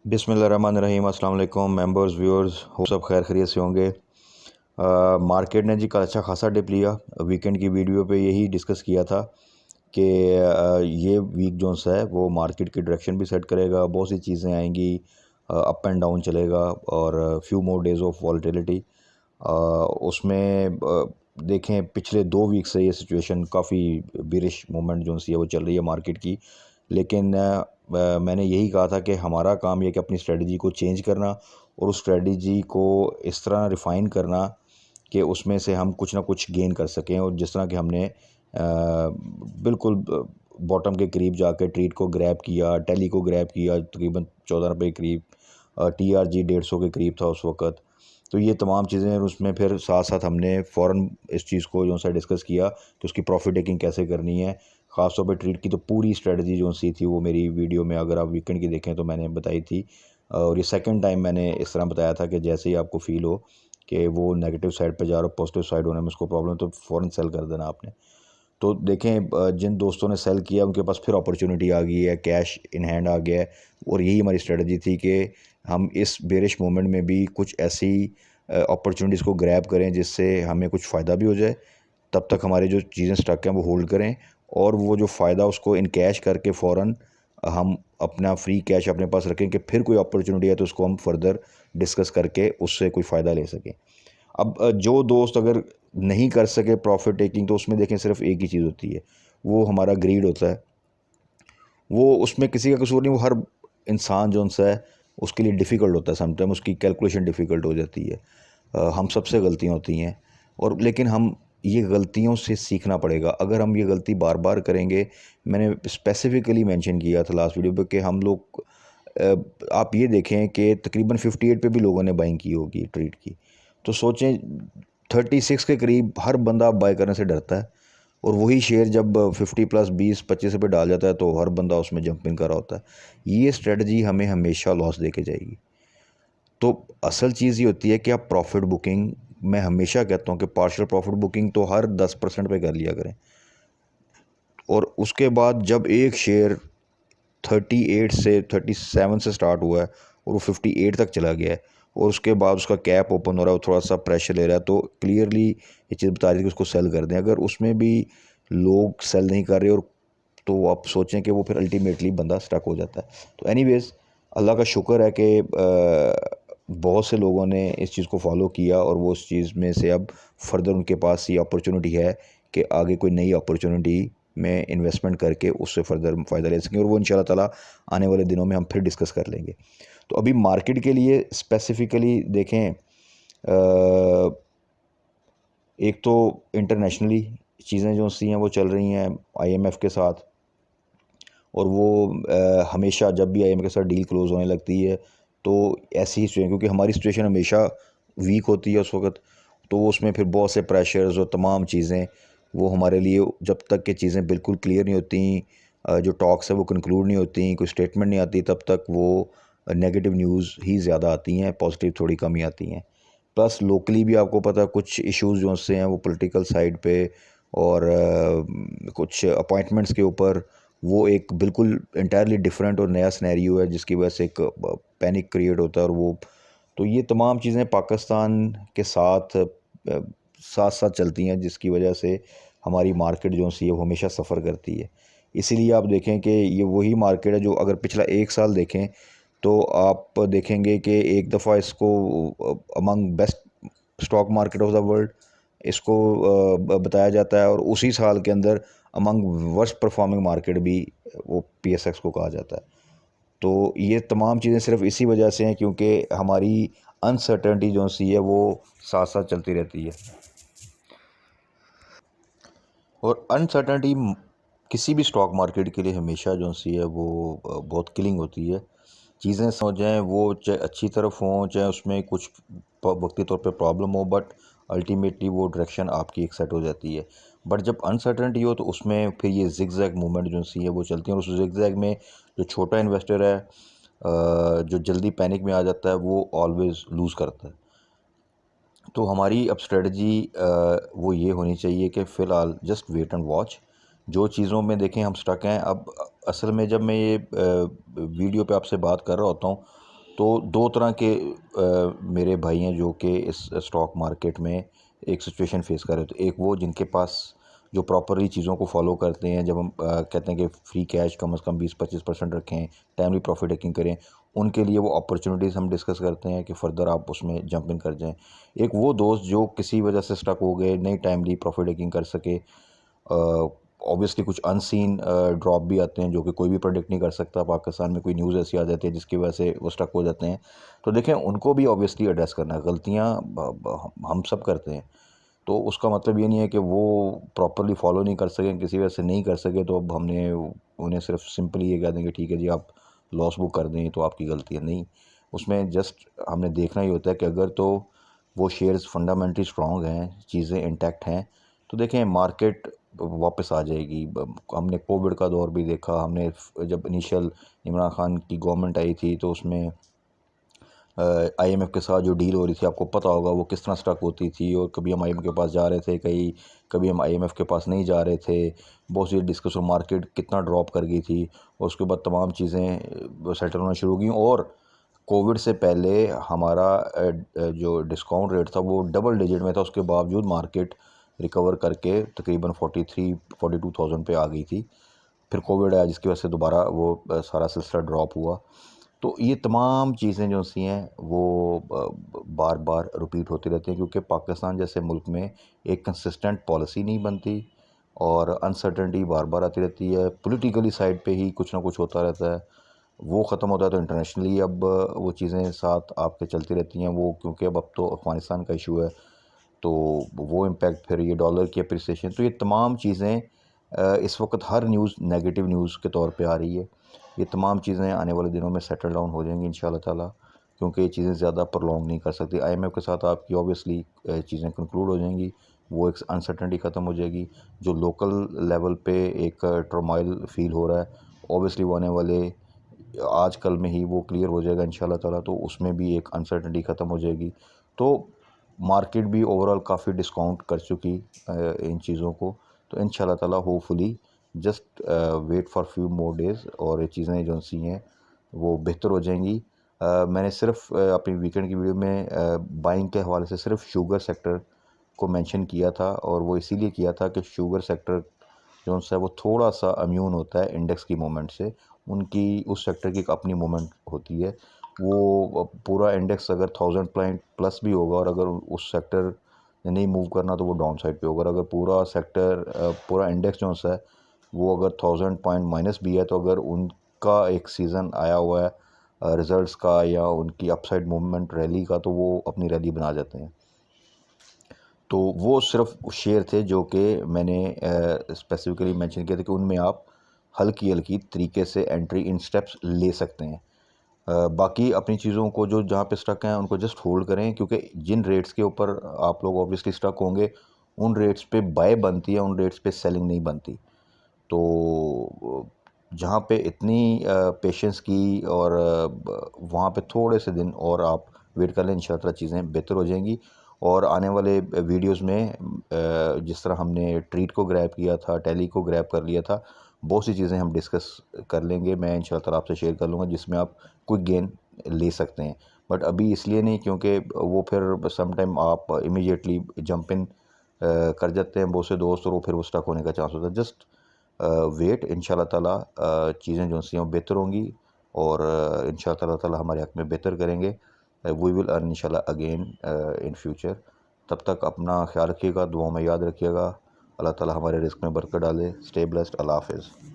बिस्मिल्लाहिर्रहमानिर्रहीम। अस्सलाम वालेकुम मेंबर्स व्यूअर्स, हो सब खैर खैरियत से होंगे। मार्केट ने जी कल अच्छा खासा डिप लिया। वीकेंड की वीडियो पे यही डिस्कस किया था कि ये वीक जो सा है वो मार्केट की डायरेक्शन भी सेट करेगा, बहुत सी चीज़ें आएंगी, अप एंड डाउन चलेगा और few more days of volatility. उसमें देखें पिछले 2 वीक से ये सिचुएशन काफ़ी बिरिश मूवमेंट जो सी है वो चल रही है मार्केट की। लेकिन मैंने यही कहा था कि हमारा काम यह कि अपनी स्ट्रेटजी को चेंज करना और उस स्ट्रेटजी को इस तरह रिफ़ाइन करना कि उसमें से हम कुछ ना कुछ गेन कर सकें। और जिस तरह कि हमने बिल्कुल बॉटम के करीब जाकर ट्रीट को ग्रैब किया, टेली को ग्रैब किया तकरीबन 14 रुपये के करीब, TRG 150 के करीब था उस वक़्त। तो ये तमाम चीज़ें, उसमें फिर साथ साथ हमने फ़ौरन इस चीज़ को जो सा डिस्कस किया कि उसकी प्रॉफिट टेकिंग कैसे करनी है। ख़ास तौर पे ट्रेड की तो पूरी स्ट्रेटजी जो सी थी वो मेरी वीडियो में अगर आप वीकेंड की देखें तो मैंने बताई थी। और ये सेकंड टाइम मैंने इस तरह बताया था कि जैसे ही आपको फ़ील हो कि वो नेगेटिव साइड पे जा रहा हो, पॉजिटिव साइड होने में उसको प्रॉब्लम, तो फ़ौरन सेल कर देना आपने। तो देखें जिन दोस्तों ने सेल किया उनके पास फिर अपॉर्चुनिटी आ गई है, कैश इन हैंड आ गया है। और यही हमारी स्ट्रेटजी थी कि हम इस बेरिश मोमेंट में भी कुछ ऐसी अपॉर्चुनिटीज़ को ग्रैब करें जिससे हमें कुछ फ़ायदा भी हो जाए। तब तक हमारी जो चीज़ें स्टक हैं वो होल्ड करें और वो जो फ़ायदा उसको इन कैश करके फ़ौरन हम अपना फ्री कैश अपने पास रखें कि फिर कोई अपॉर्चुनिटी है तो उसको हम फर्दर डिस्कस करके उससे कोई फ़ायदा ले सकें। अब जो दोस्त अगर नहीं कर सके प्रॉफिट टेकिंग, तो उसमें देखें सिर्फ एक ही चीज़ होती है, वो हमारा ग्रीड होता है। वो उसमें किसी का कसूर नहीं, वो हर इंसान जो सा है उसके लिए डिफ़िकल्ट होता है, समटाइम उसकी कैलकुलेशन डिफ़िकल्ट हो जाती है। हम सबसे गलतियाँ होती हैं और लेकिन हम ये गलतियों से सीखना पड़ेगा। अगर हम ये गलती बार बार करेंगे, मैंने स्पेसिफिकली मेंशन किया था लास्ट वीडियो पे कि हम लोग आप ये देखें कि तकरीबन 58 पे भी लोगों ने बाइंग की होगी ट्रेड की। तो सोचें 36 के करीब हर बंदा बाय करने से डरता है और वही शेयर जब 50 प्लस 20-25 रुपये डाल जाता है तो हर बंदा उसमें जंप इन कर रहा होता है। ये स्ट्रेटजी हमें हमेशा लॉस दे के जाएगी। तो असल चीज़ ये होती है कि आप प्रॉफिट बुकिंग, मैं हमेशा कहता हूँ कि पार्शियल प्रॉफिट बुकिंग तो हर 10% पे कर लिया करें। और उसके बाद जब एक शेयर 38 से 37 से स्टार्ट हुआ है और वो 58 तक चला गया है और उसके बाद उसका कैप ओपन हो रहा है, वो थोड़ा सा प्रेशर ले रहा है, तो क्लियरली ये चीज़ बता रही है कि उसको सेल कर दें। अगर उसमें भी लोग सेल नहीं कर रहे और तो आप सोचें कि वो फिर अल्टीमेटली बंदा स्टक हो जाता है। तो एनीवेज़ अल्लाह का शुक्र है कि बहुत से लोगों ने इस चीज़ को फॉलो किया और वो उस चीज़ में से अब फर्दर उनके पास ये अपॉर्चुनिटी है कि आगे कोई नई अपॉर्चुनिटी में इन्वेस्टमेंट करके उससे फर्दर फ़ायदा ले सकें। और वो इंशाल्लाह ताला आने वाले दिनों में हम फिर डिस्कस कर लेंगे। तो अभी मार्केट के लिए स्पेसिफ़िकली देखें, एक तो इंटरनेशनली चीज़ें जो सी हैं वो चल रही हैं IMF के साथ। और वो हमेशा जब भी IMF के साथ डील क्लोज़ होने लगती है तो ऐसी ही सिचुएशन, क्योंकि हमारी सिचुएशन हमेशा वीक होती है उस वक्त, तो वो उसमें फिर बहुत से प्रेशर्स और तमाम चीज़ें वो हमारे लिए, जब तक कि चीज़ें बिल्कुल क्लियर नहीं होती, जो टॉक्स है वो कंक्लूड नहीं होती, कोई स्टेटमेंट नहीं आती, तब तक वो नेगेटिव न्यूज़ ही ज़्यादा आती हैं, पॉजिटिव थोड़ी कम ही आती हैं। प्लस लोकली भी आपको पता है कुछ इश्यूज़ जो से हैं वो पॉलिटिकल साइड पे और कुछ अपॉइंटमेंट्स के ऊपर, वो एक बिल्कुल इंटायरली डिफरेंट और नया सिनेरियो है जिसकी वजह से एक पैनिक क्रिएट होता है। और वो तो ये तमाम चीज़ें पाकिस्तान के साथ साथ साथ चलती हैं जिसकी वजह से हमारी मार्केट जो सी है वो हमेशा सफ़र करती है। इसीलिए आप देखें कि ये वही मार्केट है जो अगर पिछला 1 साल देखें तो आप देखेंगे कि एक दफ़ा इसको among best stock market of the world इसको बताया जाता है और उसी साल के अंदर अमंग वर्स्ट परफॉर्मिंग मार्केट भी वो PSX को कहा जाता है। तो ये तमाम चीज़ें सिर्फ इसी वजह से हैं क्योंकि हमारी अनसर्टेनिटी जो सी है वो साथ साथ चलती रहती है। और अनसर्टेनिटी किसी भी स्टॉक मार्केट के लिए हमेशा जो सी है वो बहुत किलिंग होती है। चीज़ें समझ जाएँ वो चाहे अच्छी तरफ हों चाहे उसमें कुछ वक्ती तौर पे प्रॉब्लम हो, बट अल्टीमेटली वो डायरेक्शन आपकी एक सेट हो जाती है। बट जब अनसर्टेनिटी हो तो उसमें फिर ये जिग जैग मूवमेंट जो सी है वो चलती है और उस जिग जैग में जो छोटा इन्वेस्टर है जो जल्दी पैनिक में आ जाता है वो ऑलवेज़ लूज़ करता है। तो हमारी अब स्ट्रेटजी वो ये होनी चाहिए कि फ़िलहाल जस्ट वेट एंड वॉच। जो चीज़ों में देखें हम स्टक हैं अब, असल में जब मैं ये वीडियो पे आपसे बात कर रहा होता हूँ तो दो तरह के मेरे भाई हैं जो कि इस स्टॉक मार्केट में एक सिचुएशन फेस कर रहे थे। एक वो जिनके पास जो प्रॉपरली चीज़ों को फॉलो करते हैं, जब हम कहते हैं कि फ्री कैश कम से कम 20-25% रखें, टाइमली प्रॉफिट टेकिंग करें, उनके लिए वो अपॉर्चुनिटीज़ हम डिस्कस करते हैं कि फ़र्दर आप उसमें जंप इन कर जाएँ। एक वो दोस्त जो किसी वजह से स्टक हो गए, नहीं टाइमली प्रॉफिट टेकिंग कर सके, ऑब्वियसली कुछ अनसीन ड्रॉप भी आते हैं जो कि कोई भी प्रेडिक्ट नहीं कर सकता। पाकिस्तान में कोई न्यूज़ ऐसी आ जाती है जिसकी वजह से वो स्टक हो जाते हैं। तो देखें, उनको भी ऑब्वियसली एड्रेस करना है। गलतियाँ हम सब करते हैं, तो उसका मतलब ये नहीं है कि वो प्रॉपरली फॉलो नहीं कर सकें, किसी वजह से नहीं कर सके तो अब हमने उन्हें सिर्फ सिंपली ये कह दें कि ठीक है जी, आप लॉस बुक कर दें तो आपकी गलती है। नहीं, उसमें जस्ट हमने देखना ही होता है कि अगर तो वो शेयर्स फंडामेंटली स्ट्रॉन्ग हैं, चीज़ें इंटैक्ट हैं, तो देखें मार्केट वापस आ जाएगी। हमने कोविड का दौर भी देखा, हमने जब इनिशियल इमरान खान की गवर्नमेंट आई थी तो उसमें आईएमएफ के साथ जो डील हो रही थी, आपको पता होगा वो किस तरह स्टक होती थी, और कभी हम आईएमएफ के पास जा रहे थे, कभी हम आईएमएफ के पास नहीं जा रहे थे। बहुत सी डिस्कशन, मार्केट कितना ड्रॉप कर गई थी, और उसके बाद तमाम चीज़ें सेटल होना शुरू हो गई। और कोविड से पहले हमारा जो डिस्काउंट रेट था वो डबल डिजिट में था, उसके बावजूद मार्केट रिकवर करके तकरीबन 43-42,000 पे आ गई थी। फिर कोविड आया जिसकी वजह से दोबारा वो सारा सिलसिला ड्रॉप हुआ। तो ये तमाम चीज़ें जो सी हैं वो बार बार रिपीट होती रहती हैं, क्योंकि पाकिस्तान जैसे मुल्क में एक कंसिस्टेंट पॉलिसी नहीं बनती, और अनसर्टेनिटी बार बार आती रहती है। पॉलिटिकली साइड पे ही कुछ ना कुछ होता रहता है, वो ख़त्म होता है तो इंटरनेशनली अब वो चीज़ें साथ आपके चलती रहती हैं। वो क्योंकि अब तो अफ़गानिस्तान का इशू है, तो वो इम्पैक्ट, फिर ये डॉलर की अप्रिसिएशन, तो ये तमाम चीज़ें इस वक्त हर न्यूज़ नेगेटिव न्यूज़ के तौर पे आ रही है। ये तमाम चीज़ें आने वाले दिनों में सेटल डाउन हो जाएंगी इंशाल्लाह ताला, क्योंकि ये चीज़ें ज़्यादा प्रॉन्ग नहीं कर सकती। आईएमएफ के साथ आपकी ऑब्वियसली चीज़ें कंक्लूड हो जाएंगी, वो एक अनसर्टेनिटी ख़त्म हो जाएगी। जो लोकल लेवल पे एक टर्मोइल फील हो रहा है, ऑब्वियसली वो आने वाले आज कल में ही वो क्लियर हो जाएगा इंशाल्लाह ताला, तो उसमें भी एक अनसर्टेनिटी ख़त्म हो जाएगी। तो मार्केट भी ओवरऑल काफ़ी डिस्काउंट कर चुकी इन चीज़ों को, तो इंशाल्लाह ताला hopefully just wait for few more days, और ये चीज़ें जो सी हैं वो बेहतर हो जाएंगी। मैंने सिर्फ अपनी वीकेंड की वीडियो में बाइंग के हवाले से सिर्फ शुगर सेक्टर को मेंशन किया था, और वो इसीलिए किया था कि शुगर सेक्टर जो है वो थोड़ा सा इम्यून होता है इंडेक्स की मूवमेंट से। उनकी उस सेक्टर की एक अपनी मूवमेंट होती है। वो पूरा इंडेक्स अगर 1000 पॉइंट प्लस भी होगा, और अगर उस सेक्टर ने नहीं मूव करना तो वो डाउन साइड पे होगा। अगर पूरा सेक्टर पूरा इंडेक्स जो है वो अगर 1000 पॉइंट माइनस भी है, तो अगर उनका एक सीज़न आया हुआ है रिज़ल्ट्स का या उनकी अपसाइड मूवमेंट रैली का, तो वो अपनी रैली बना जाते हैं। तो वो सिर्फ शेयर थे जो कि मैंने स्पेसिफिकली मेंशन किया था कि उनमें आप हल्की हल्की तरीके से एंट्री इन स्टेप्स ले सकते हैं। बाकी अपनी चीज़ों को जो जहाँ पे स्टक हैं उनको जस्ट होल्ड करें, क्योंकि जिन रेट्स के ऊपर आप लोग ऑब्वियसली स्टक होंगे, उन रेट्स पे बाय बनती है, उन रेट्स पे सेलिंग नहीं बनती। तो जहाँ पे इतनी पेशेंस की, और वहाँ पे थोड़े से दिन और आप वेट कर लें, इंशाल्लाह चीज़ें बेहतर हो जाएंगी। और आने वाले वीडियोस में जिस तरह हमने ट्रीट को ग्रैब किया था, टैली को ग्रैब कर लिया था, बहुत सी चीज़ें हम डिस्कस कर लेंगे। मैं इंशाल्लाह आपसे शेयर कर लूँगा जिसमें आप क्विक गेन ले सकते हैं। बट अभी इसलिए नहीं क्योंकि वो फिर सम टाइम आप इमीडिएटली जंप इन कर जाते हैं बहुत से दोस्त, और वो फिर वो स्टक होने का चांस होता है। जस्ट वेट, इंशाल्लाह ताला चीज़ें जो सी हैं बेहतर होंगी, और इंशाल्लाह ताला हमारे हक़ में बेहतर करेंगे। वी विल अर्न इंशाल्लाह अगेन इन फ्यूचर। तब तक अपना ख्याल रखिएगा, दुआओं में याद रखिएगा। अल्लाह ताला हमारे रिज़्क़ में बरकत डाले। Stay blessed. अल्लाह हाफ़िज़।